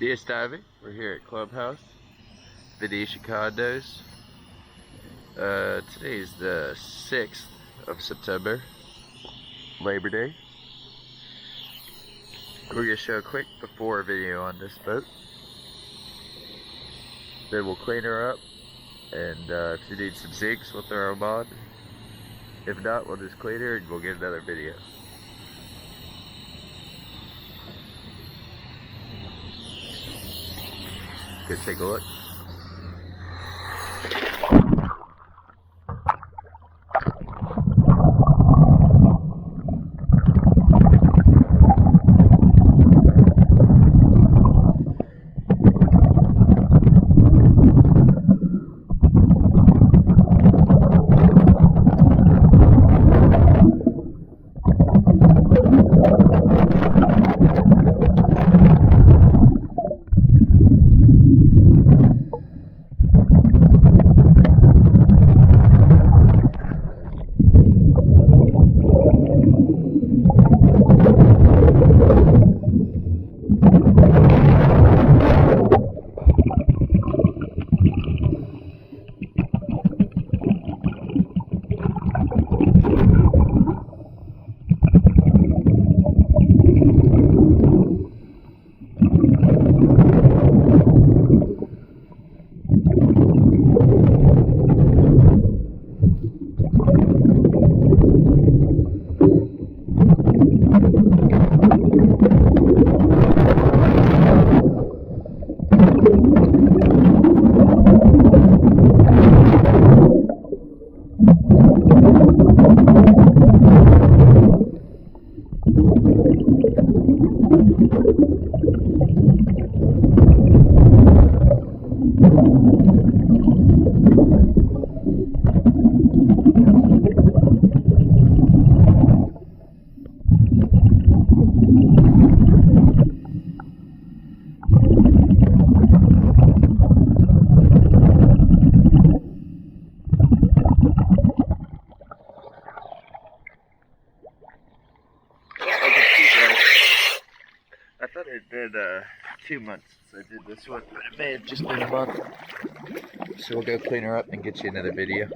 DS Diving. We're here at Clubhouse, Venetian Condos. Today is the 6th of September, Labor Day. We're going to show a quick before video on this boat. Then we'll clean her up, and if you need some zincs, we'll throw them on. If not, we'll just clean her and we'll get another video. Go take a look. I thought it had been 2 months since I did this one, but it may have just been a month. So we'll go clean her up and get you another video.